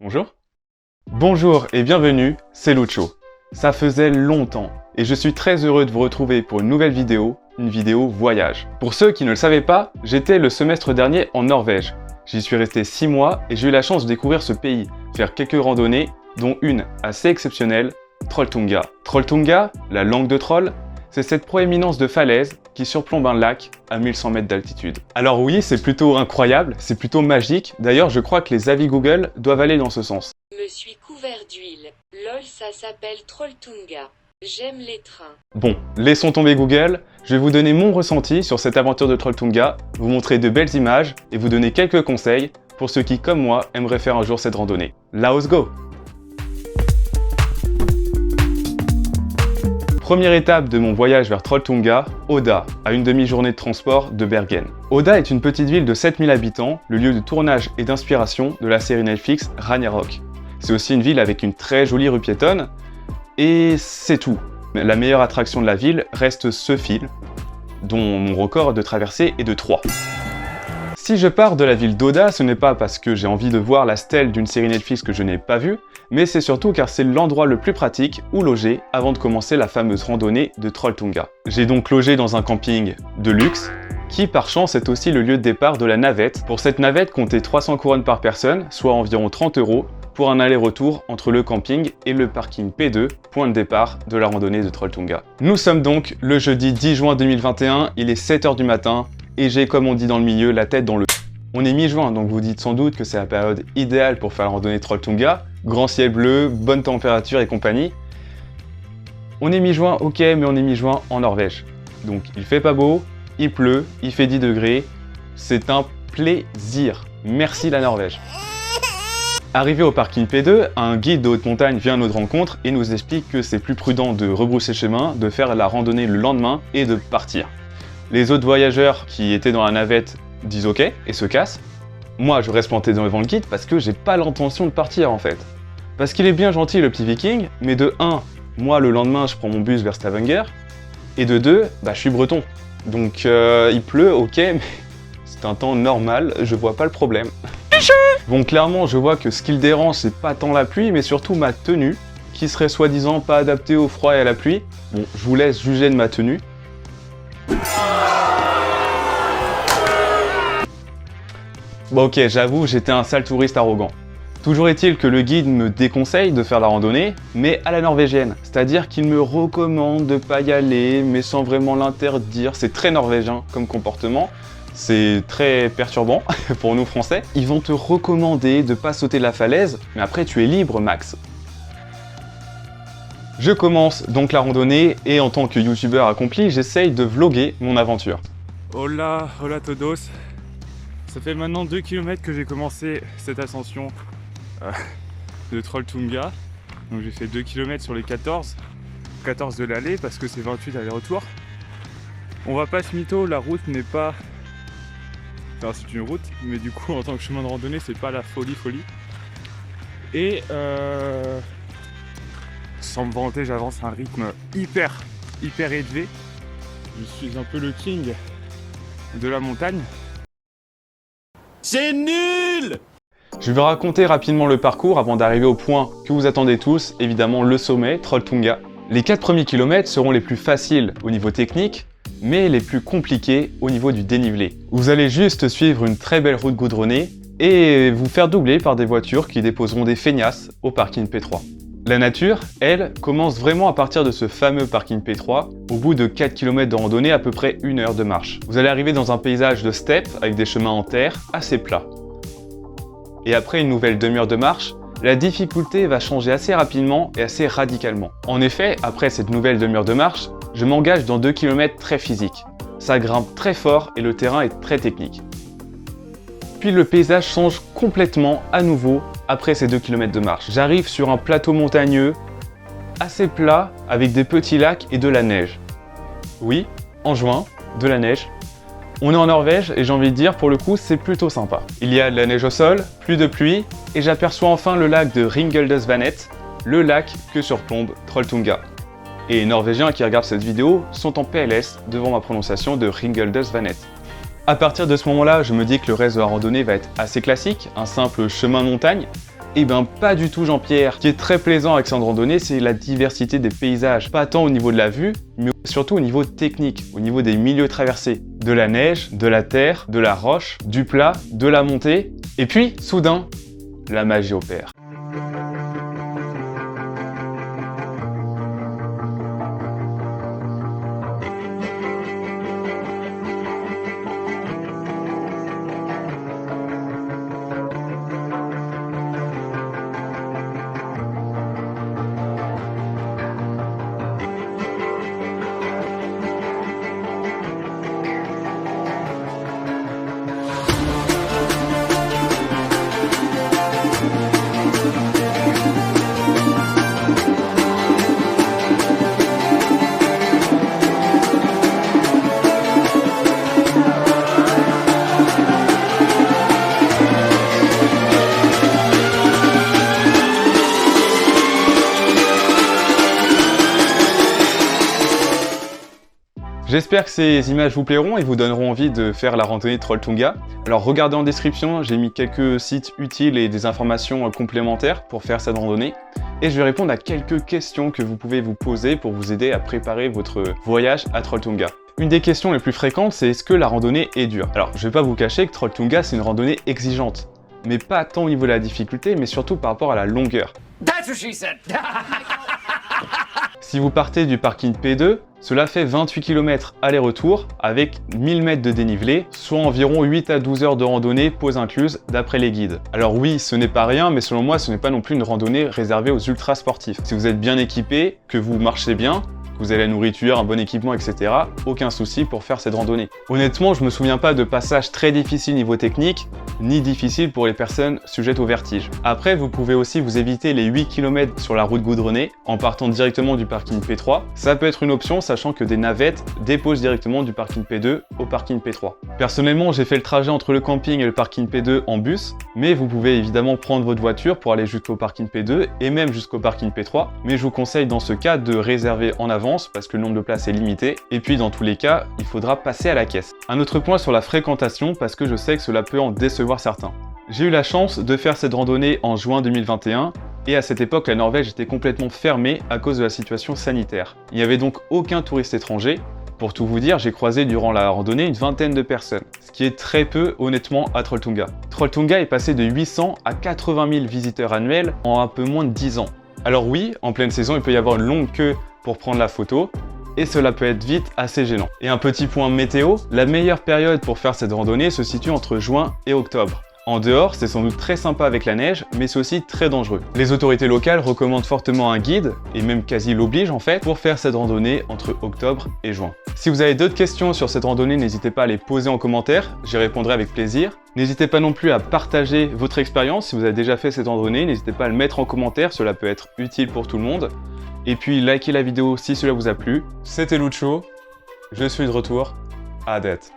Bonjour. Bonjour et bienvenue, c'est Lucho. Ça faisait longtemps et je suis très heureux de vous retrouver pour une nouvelle vidéo, une vidéo voyage. Pour ceux qui ne le savaient pas, j'étais le semestre dernier en Norvège. J'y suis resté 6 mois et j'ai eu la chance de découvrir ce pays, faire quelques randonnées, dont une assez exceptionnelle, Trolltunga. Trolltunga, la langue de troll, c'est cette proéminence de falaise qui surplombe un lac à 1100 mètres d'altitude. Alors oui, c'est plutôt incroyable, c'est plutôt magique. D'ailleurs, je crois que les avis Google doivent aller dans ce sens. Me suis couvert d'huile. Lol, ça s'appelle Trolltunga. J'aime les trains. Bon, laissons tomber Google. Je vais vous donner mon ressenti sur cette aventure de Trolltunga, vous montrer de belles images et vous donner quelques conseils pour ceux qui, comme moi, aimeraient faire un jour cette randonnée. Let's go! Première étape de mon voyage vers Trolltunga, Oda, à une demi-journée de transport de Bergen. Oda est une petite ville de 7000 habitants, le lieu de tournage et d'inspiration de la série Netflix Ragnarok. C'est aussi une ville avec une très jolie rue piétonne, et c'est tout. La meilleure attraction de la ville reste ce fil, dont mon record de traversée est de 3. Si je pars de la ville d'Oda, ce n'est pas parce que j'ai envie de voir la stèle d'une série Netflix que je n'ai pas vue, mais c'est surtout car c'est l'endroit le plus pratique où loger avant de commencer la fameuse randonnée de Trolltunga. J'ai donc logé dans un camping de luxe, qui par chance est aussi le lieu de départ de la navette. Pour cette navette, comptez 300 couronnes par personne, soit environ 30 € pour un aller-retour entre le camping et le parking P2, point de départ de la randonnée de Trolltunga. Nous sommes donc le jeudi 10 juin 2021, il est 7 h du matin, et j'ai, comme on dit dans le milieu, la tête dans le... On est mi-juin, donc vous dites sans doute que c'est la période idéale pour faire la randonnée Trolltunga, grand ciel bleu, bonne température et compagnie. On est mi-juin, ok, mais on est mi-juin en Norvège. Donc il fait pas beau, il pleut, il fait 10 degrés, c'est un plaisir. Merci la Norvège. Arrivé au parking P2, un guide de haute montagne vient à notre rencontre et nous explique que c'est plus prudent de rebrousser chemin, de faire la randonnée le lendemain et de partir. Les autres voyageurs qui étaient dans la navette disent ok et se cassent. Moi je reste planté devant le guide parce que j'ai pas l'intention de partir en fait. Parce qu'il est bien gentil le petit viking, mais de 1, moi le lendemain je prends mon bus vers Stavanger, et de 2, je suis breton. Donc il pleut, ok, mais c'est un temps normal, je vois pas le problème. Bon, clairement je vois que ce qui le dérange c'est pas tant la pluie, mais surtout ma tenue, qui serait soi-disant pas adaptée au froid et à la pluie. Bon, je vous laisse juger de ma tenue. Bon ok, j'avoue, j'étais un sale touriste arrogant. Toujours est-il que le guide me déconseille de faire la randonnée, mais à la norvégienne. C'est-à-dire qu'il me recommande de pas y aller, mais sans vraiment l'interdire. C'est très norvégien comme comportement. C'est très perturbant pour nous français. Ils vont te recommander de pas sauter de la falaise, mais après tu es libre, Max. Je commence donc la randonnée, et en tant que youtubeur accompli, j'essaye de vlogger mon aventure. Hola, hola todos. Ça fait maintenant 2 km que j'ai commencé cette ascension de Trolltunga. Donc j'ai fait 2 km sur les 14 de l'aller parce que c'est 28 aller-retour. On va pas se mytho, la route n'est pas... Enfin c'est une route, mais du coup en tant que chemin de randonnée c'est pas la folie. Et sans me vanter, j'avance à un rythme hyper élevé. Je suis un peu le king de la montagne. C'est nul! Je vais raconter rapidement le parcours avant d'arriver au point que vous attendez tous, évidemment le sommet, Trolltunga. Les 4 premiers kilomètres seront les plus faciles au niveau technique, mais les plus compliqués au niveau du dénivelé. Vous allez juste suivre une très belle route goudronnée et vous faire doubler par des voitures qui déposeront des feignasses au parking P3. La nature, elle, commence vraiment à partir de ce fameux parking P3, au bout de 4 km de randonnée, à peu près 1 heure de marche. Vous allez arriver dans un paysage de steppe avec des chemins en terre assez plats. Et après une nouvelle demi-heure de marche, la difficulté va changer assez rapidement et assez radicalement. En effet, après cette nouvelle demi-heure de marche, je m'engage dans 2 km très physiques. Ça grimpe très fort et le terrain est très technique. Puis le paysage change complètement à nouveau après ces 2 km de marche. J'arrive sur un plateau montagneux, assez plat, avec des petits lacs et de la neige. Oui, en juin, de la neige. On est en Norvège et j'ai envie de dire, pour le coup, c'est plutôt sympa. Il y a de la neige au sol, plus de pluie, et j'aperçois enfin le lac de Ringeldalsvatnet, le lac que surplombe Trolltunga. Et les Norvégiens qui regardent cette vidéo sont en PLS devant ma prononciation de Ringeldalsvatnet. À partir de ce moment-là, je me dis que le reste de la randonnée va être assez classique, un simple chemin de montagne, Eh ben pas du tout Jean-Pierre. Ce qui est très plaisant avec cette randonnée, c'est la diversité des paysages. Pas tant au niveau de la vue, mais surtout au niveau technique, au niveau des milieux traversés. De la neige, de la terre, de la roche, du plat, de la montée. Et puis, soudain, la magie opère. J'espère que ces images vous plairont et vous donneront envie de faire la randonnée Trolltunga. Alors regardez en description, j'ai mis quelques sites utiles et des informations complémentaires pour faire cette randonnée. Et je vais répondre à quelques questions que vous pouvez vous poser pour vous aider à préparer votre voyage à Trolltunga. Une des questions les plus fréquentes, c'est est-ce que la randonnée est dure? Alors je vais pas vous cacher que Trolltunga c'est une randonnée exigeante. Mais pas tant au niveau de la difficulté, mais surtout par rapport à la longueur. That's what she said. Si vous partez du parking P2, cela fait 28 km aller-retour avec 1000 mètres de dénivelé, soit environ 8 à 12 heures de randonnée, pause incluse, d'après les guides. Alors oui, ce n'est pas rien, mais selon moi, ce n'est pas non plus une randonnée réservée aux ultra sportifs. Si vous êtes bien équipé, que vous marchez bien, que vous avez la nourriture, un bon équipement, etc., aucun souci pour faire cette randonnée. Honnêtement, je me souviens pas de passages très difficiles niveau technique, ni difficiles pour les personnes sujettes au vertige. Après, vous pouvez aussi vous éviter les 8 km sur la route goudronnée en partant directement du parking P3. Ça peut être une option, sachant que des navettes déposent directement du parking P2 au parking P3. Personnellement, j'ai fait le trajet entre le camping et le parking P2 en bus, mais vous pouvez évidemment prendre votre voiture pour aller jusqu'au parking P2 et même jusqu'au parking P3, mais je vous conseille dans ce cas de réserver en avance parce que le nombre de places est limité, et puis dans tous les cas, il faudra passer à la caisse. Un autre point sur la fréquentation, parce que je sais que cela peut en décevoir certains. J'ai eu la chance de faire cette randonnée en juin 2021, et à cette époque, la Norvège était complètement fermée à cause de la situation sanitaire. Il n'y avait donc aucun touriste étranger. Pour tout vous dire, j'ai croisé durant la randonnée une vingtaine de personnes, ce qui est très peu honnêtement à Trolltunga. Trolltunga est passé de 800 à 80 000 visiteurs annuels en un peu moins de 10 ans. Alors oui, en pleine saison, il peut y avoir une longue queue pour prendre la photo, et cela peut être vite assez gênant. Et un petit point météo, la meilleure période pour faire cette randonnée se situe entre juin et octobre. En dehors, c'est sans doute très sympa avec la neige, mais c'est aussi très dangereux. Les autorités locales recommandent fortement un guide, et même quasi l'obligent en fait, pour faire cette randonnée entre octobre et juin. Si vous avez d'autres questions sur cette randonnée, n'hésitez pas à les poser en commentaire, j'y répondrai avec plaisir. N'hésitez pas non plus à partager votre expérience, si vous avez déjà fait cette randonnée, n'hésitez pas à le mettre en commentaire, cela peut être utile pour tout le monde. Et puis likez la vidéo si cela vous a plu. C'était Lucho, je suis de retour, à date.